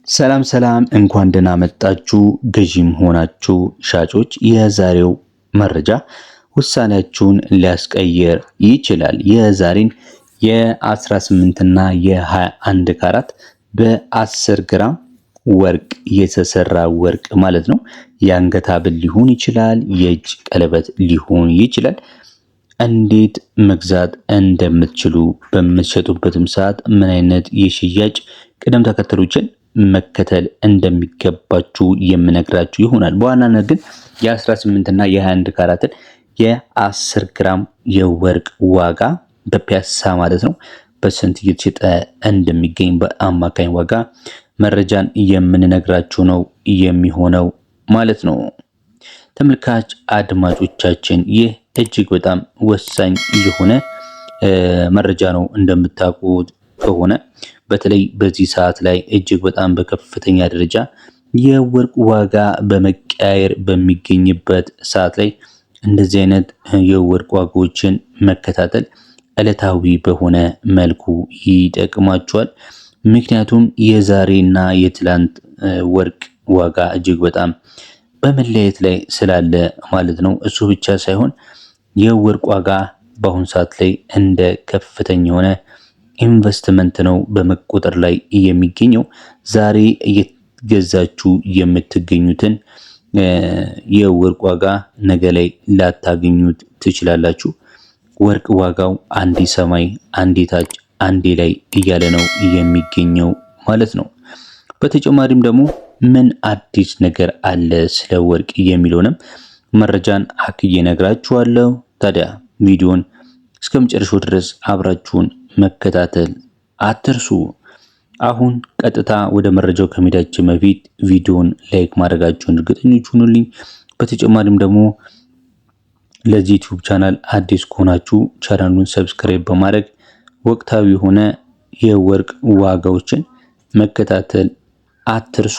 ሰላም ሰላም እንኳን ደህና መጣችሁ ገዢም ሆናችሁ ሻጮች። የዛሬው መረጃ ውሳኔያችሁን ሊያስቀይር ይችላል። የዛሬን የ18 እና የ21 ካራት በ10 ግራም ወርቅ የተሰራ ወርቅ ማለት ነው። የአንገት ሐብል ሊሆን ይችላል፣ የእጅ ቀለበት ሊሆን ይችላል። እንዴት መግዛት እንደምትችሉ በምትሸጡበትም ሰዓት ምን አይነት የሽያጭ ቅደም ተከተሎችን መከተል እንደሚገባችሁ የምነግራችሁ ይሆናል። በዋናነት ግን የ18 እና የ21 ካራትን የ10 ግራም የወርቅ ዋጋ በፒያሳ ማለት ነው በስንት እየተሸጠ እንደሚገኝ በአማካኝ ዋጋ መረጃን የምንነግራችሁ ነው የሚሆነው ማለት ነው። ተመልካች አድማጮቻችን ይህ እጅግ በጣም ወሳኝ የሆነ መረጃ ነው። እንደምታውቁት ከሆነ በተለይ በዚህ ሰዓት ላይ እጅግ በጣም በከፍተኛ ደረጃ የወርቅ ዋጋ በመቀያየር በሚገኝበት ሰዓት ላይ እንደዚህ አይነት የወርቅ ዋጋዎችን መከታተል ዕለታዊ በሆነ መልኩ ይጠቅማቸዋል። ምክንያቱም የዛሬና የትላንት ወርቅ ዋጋ እጅግ በጣም በመለየት ላይ ስላለ ማለት ነው። እሱ ብቻ ሳይሆን የወርቅ ዋጋ በአሁኑ ሰዓት ላይ እንደ ከፍተኛ የሆነ ኢንቨስትመንት ነው በመቆጠር ላይ የሚገኘው። ዛሬ እየገዛችሁ የምትገኙትን የወርቅ ዋጋ ነገ ላይ ላታገኙት ትችላላችሁ። ወርቅ ዋጋው አንዴ ሰማይ አንዴ ታች አንዴ ላይ እያለ ነው የሚገኘው ማለት ነው። በተጨማሪም ደግሞ ምን አዲስ ነገር አለ ስለ ወርቅ የሚለውንም መረጃን አክዬ ነግራችኋለሁ። ታዲያ ቪዲዮን እስከ መጨረሻው ድረስ አብራችሁን መከታተል አትርሱ። አሁን ቀጥታ ወደ መረጃው ከመሄዳችን በፊት ቪዲዮን ላይክ ማድረጋችሁን እርግጠኞች ሁኑልኝ። በተጨማሪም ደግሞ ለዚህ ዩቲዩብ ቻናል አዲስ ከሆናችሁ ቻናሉን ሰብስክራይብ በማድረግ ወቅታዊ የሆነ የወርቅ ዋጋዎችን መከታተል አትርሱ።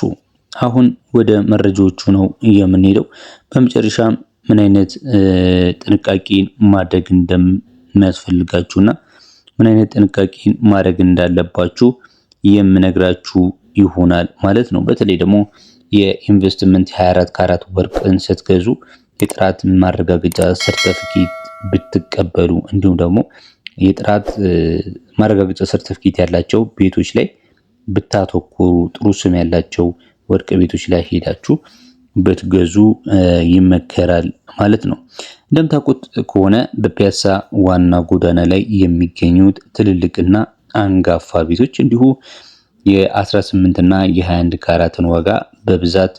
አሁን ወደ መረጃዎቹ ነው የምንሄደው። በመጨረሻም ምን አይነት ጥንቃቄን ማድረግ እንደሚያስፈልጋችሁና ምን አይነት ጥንቃቄን ማድረግ እንዳለባችሁ የምነግራችሁ ይሆናል ማለት ነው። በተለይ ደግሞ የኢንቨስትመንት 24 ካራት ወርቅን ስትገዙ የጥራት ማረጋገጫ ሰርተፊኬት ብትቀበሉ እንዲሁም ደግሞ የጥራት ማረጋገጫ ሰርተፊኬት ያላቸው ቤቶች ላይ ብታተኩሩ ጥሩ ስም ያላቸው ወርቅ ቤቶች ላይ ሄዳችሁ ብትገዙ ይመከራል ማለት ነው። እንደምታውቁት ከሆነ በፒያሳ ዋና ጎዳና ላይ የሚገኙት ትልልቅና አንጋፋ ቤቶች እንዲሁ የ18 እና የ21 ካራትን ዋጋ በብዛት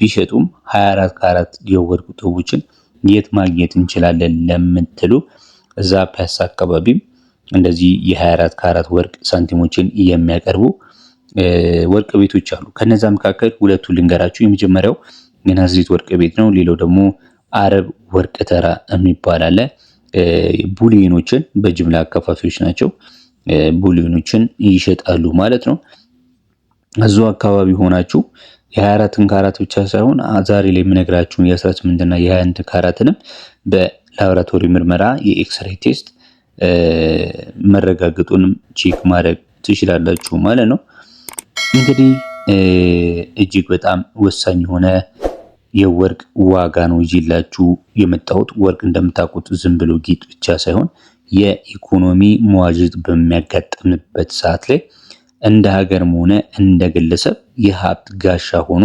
ቢሸጡም 24 ካራት የወርቅ ጡቦችን የት ማግኘት እንችላለን ለምትሉ እዛ ፒያሳ አካባቢም እንደዚህ የ24 ካራት ወርቅ ሳንቲሞችን የሚያቀርቡ ወርቅ ቤቶች አሉ። ከነዛ መካከል ሁለቱን ልንገራችሁ። የመጀመሪያው የናዝሬት ወርቅ ቤት ነው። ሌላው ደግሞ አረብ ወርቅ ተራ የሚባል አለ። ቡሊዮኖችን በጅምላ አከፋፋዮች ናቸው። ቡሊዮኖችን ይሸጣሉ ማለት ነው። እዛው አካባቢ ሆናችሁ የ24 ካራት ብቻ ሳይሆን ዛሬ ላይ የምነግራችሁን የ18 እና የ21 ካራትንም በላቦራቶሪ ምርመራ የኤክስሬይ ቴስት መረጋገጡንም ቼክ ማድረግ ትችላላችሁ ማለት ነው። እንግዲህ እጅግ በጣም ወሳኝ የሆነ የወርቅ ዋጋ ነው ይዤላችሁ የመጣሁት። ወርቅ እንደምታውቁት ዝም ብሎ ጌጥ ብቻ ሳይሆን የኢኮኖሚ መዋዠት በሚያጋጥምበት ሰዓት ላይ እንደ ሀገርም ሆነ እንደ ግለሰብ የሀብት ጋሻ ሆኖ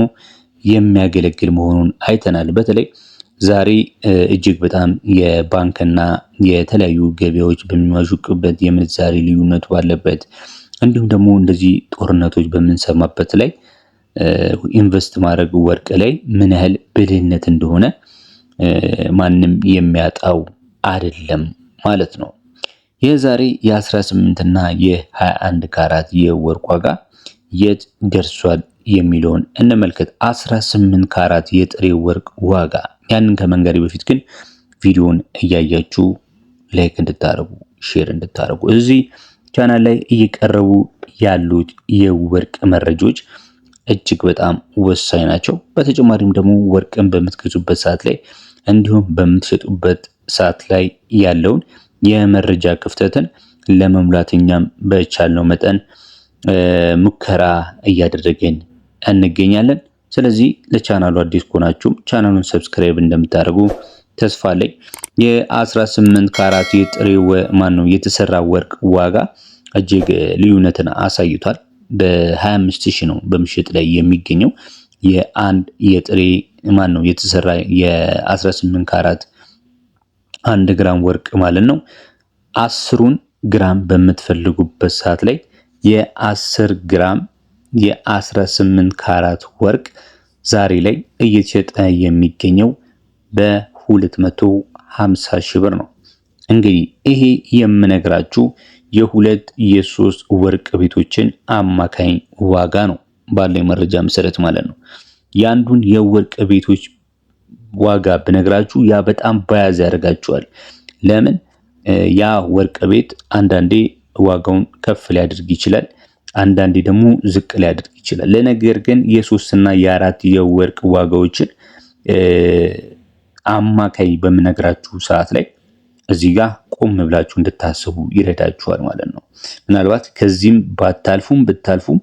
የሚያገለግል መሆኑን አይተናል። በተለይ ዛሬ እጅግ በጣም የባንክና የተለያዩ ገበያዎች በሚዋዥቁበት የምንዛሬ ልዩነቱ ባለበት እንዲሁም ደግሞ እንደዚህ ጦርነቶች በምንሰማበት ላይ ኢንቨስት ማድረግ ወርቅ ላይ ምን ያህል ብልህነት እንደሆነ ማንም የሚያጣው አይደለም ማለት ነው። የዛሬ የ18 እና የ21 ካራት የወርቅ ዋጋ የት ደርሷል የሚለውን እንመልከት። 18 ካራት የጥሬ ወርቅ ዋጋ ያንን ከመንገሬ በፊት ግን ቪዲዮን እያያችሁ ላይክ እንድታረጉ ሼር እንድታረጉ እዚህ ቻናል ላይ እየቀረቡ ያሉት የወርቅ መረጃዎች እጅግ በጣም ወሳኝ ናቸው። በተጨማሪም ደግሞ ወርቅን በምትገዙበት ሰዓት ላይ እንዲሁም በምትሸጡበት ሰዓት ላይ ያለውን የመረጃ ክፍተትን ለመሙላት እኛም በቻልነው መጠን ሙከራ እያደረግን እንገኛለን። ስለዚህ ለቻናሉ አዲስ ከሆናችሁ ቻናሉን ሰብስክራይብ እንደምታደርጉ ተስፋ አለኝ። የ18 ካራት የጥሬ የተሰራ ወርቅ ዋጋ እጅግ ልዩነትን አሳይቷል። በ25000 ነው በምሽጥ ላይ የሚገኘው የአንድ የጥሬ የተሰራ የ18 ካራት 1 ግራም ወርቅ ማለት ነው። 10 ግራም በምትፈልጉበት ሰዓት ላይ የ10 ግራም የ18 ካራት ወርቅ ዛሬ ላይ እየተሸጠ የሚገኘው በ250 ሺህ ብር ነው። እንግዲህ ይሄ የምነግራችሁ የሁለት የሶስት ወርቅ ቤቶችን አማካኝ ዋጋ ነው ባለው መረጃ መሰረት ማለት ነው። የአንዱን የወርቅ ቤቶች ዋጋ ብነግራችሁ ያ በጣም ባያዝ ያደርጋችኋል። ለምን ያ ወርቅ ቤት አንዳንዴ ዋጋውን ከፍ ሊያደርግ ይችላል፣ አንዳንዴ ደግሞ ዝቅ ሊያደርግ ይችላል። ለነገር ግን የሶስት እና የአራት የወርቅ ዋጋዎችን አማካይ በምነግራችሁ ሰዓት ላይ እዚህ ጋር ቆም ብላችሁ እንድታስቡ ይረዳችኋል ማለት ነው። ምናልባት ከዚህም ብታልፉም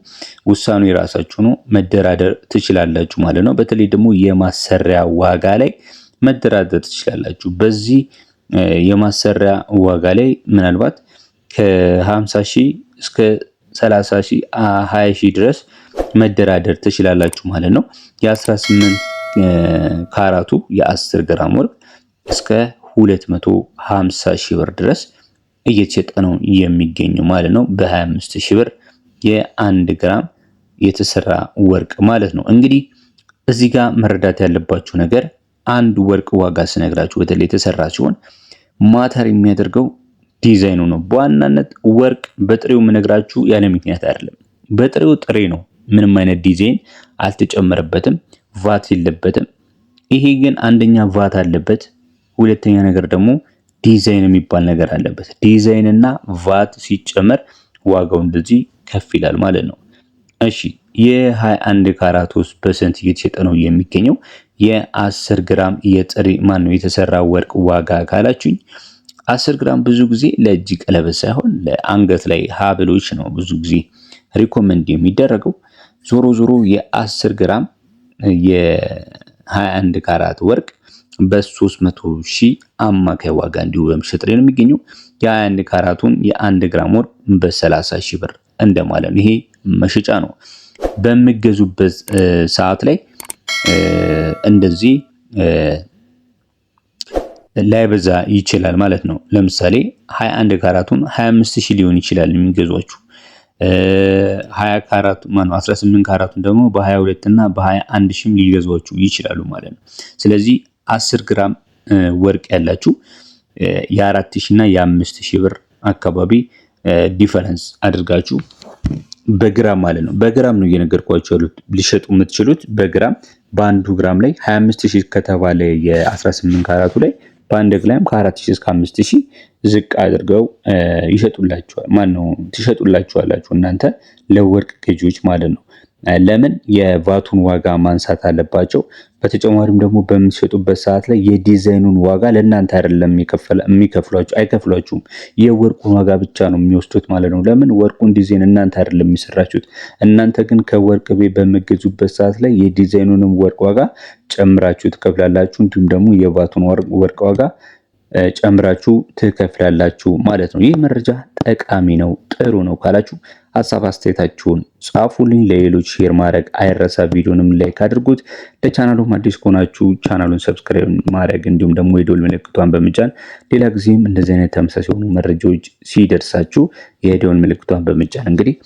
ውሳኔው የራሳችሁ ነው፣ መደራደር ትችላላችሁ ማለት ነው። በተለይ ደግሞ የማሰሪያ ዋጋ ላይ መደራደር ትችላላችሁ። በዚህ የማሰሪያ ዋጋ ላይ ምናልባት ከ50,000 እስከ 30,000 20,000 ድረስ መደራደር ትችላላችሁ ማለት ነው። የ18 ካራቱ የ10 ግራም ወርቅ እስከ 250,000 ብር ድረስ እየተሸጠ ነው የሚገኘው ማለት ነው። በ25,000 ብር የ1 ግራም የተሰራ ወርቅ ማለት ነው። እንግዲህ እዚህ ጋር መረዳት ያለባችሁ ነገር አንድ ወርቅ ዋጋ ስነግራችሁ በተለይ የተሰራ ሲሆን ማተር የሚያደርገው ዲዛይኑ ነው። በዋናነት ወርቅ በጥሬው የምነግራችሁ ያለ ምክንያት አይደለም። በጥሬው ጥሬ ነው፣ ምንም አይነት ዲዛይን አልተጨመረበትም፣ ቫት የለበትም። ይሄ ግን አንደኛ ቫት አለበት፣ ሁለተኛ ነገር ደግሞ ዲዛይን የሚባል ነገር አለበት። ዲዛይን እና ቫት ሲጨመር ዋጋው እንደዚህ ከፍ ይላል ማለት ነው። እሺ የ21 ካራት ውስጥ በስንት እየተሸጠ ነው የሚገኘው? የ10 ግራም የጥሬ የተሰራ ወርቅ ዋጋ ካላችሁኝ 10 ግራም ብዙ ጊዜ ለእጅ ቀለበት ሳይሆን ለአንገት ላይ ሀብሎች ነው ብዙ ጊዜ ሪኮመንድ የሚደረገው። ዞሮ ዞሮ የ10 ግራም የ21 ካራት ወርቅ በ300,000 አማካይ ዋጋ እንዲሁ በምሽጥ ላይ ነው የሚገኘው። የ21 ካራቱን የ1 ግራም ወርቅ በ30,000 ብር እንደማለት ነው። ይሄ መሸጫ ነው። በሚገዙበት ሰዓት ላይ እንደዚህ ላይበዛ ይችላል ማለት ነው። ለምሳሌ 21 ካራቱን 25,000 ሊሆን ይችላል የሚገዟችሁ። 20 ካራቱ 18 ካራቱን ደግሞ በ22 እና በ21,000 ሊገዟችሁ ይችላሉ ማለት ነው። ስለዚህ 10 ግራም ወርቅ ያላችሁ የ4,000 እና የ5,000 ብር አካባቢ ዲፈረንስ አድርጋችሁ በግራም ማለት ነው። በግራም ነው እየነገርኳችሁ ያሉት ሊሸጡ የምትችሉት በግራም። በአንዱ ግራም ላይ 25,000 ከተባለ የ18 ካራቱ ላይ በአንድ ግራም ከ4,000 እስከ 5,000 ዝቅ አድርገው ይሸጡላችኋል። ትሸጡላችኋላችሁ እናንተ ለወርቅ ገዢዎች ማለት ነው። ለምን የቫቱን ዋጋ ማንሳት አለባቸው። በተጨማሪም ደግሞ በምትሸጡበት ሰዓት ላይ የዲዛይኑን ዋጋ ለእናንተ አይደለም አይከፍሏችሁም። የወርቁን ዋጋ ብቻ ነው የሚወስዱት ማለት ነው። ለምን ወርቁን ዲዛይን እናንተ አይደለም የሚሰራችሁት። እናንተ ግን ከወርቅ ቤት በምትገዙበት ሰዓት ላይ የዲዛይኑንም ወርቅ ዋጋ ጨምራችሁ ትከፍላላችሁ። እንዲሁም ደግሞ የቫቱን ወርቅ ዋጋ ጨምራችሁ ትከፍላላችሁ ማለት ነው። ይህ መረጃ ጠቃሚ ነው፣ ጥሩ ነው ካላችሁ ሀሳብ አስተያየታችሁን ጻፉልኝ። ለሌሎች ሼር ማድረግ አይረሳ። ቪዲዮንም ላይክ አድርጉት። ለቻናሉም አዲስ ከሆናችሁ ቻናሉን ሰብስክራይብ ማድረግ እንዲሁም ደግሞ የደወል ምልክቷን በመጫን ሌላ ጊዜም እንደዚህ አይነት ተመሳሳይ የሆኑ መረጃዎች ሲደርሳችሁ የደወል ምልክቷን በመጫን እንግዲህ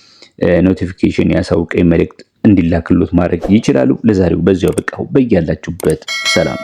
ኖቲፊኬሽን ያሳውቀኝ መልእክት እንዲላክሉት ማድረግ ይችላሉ። ለዛሬው በዚያው በቃው። በያላችሁበት ሰላም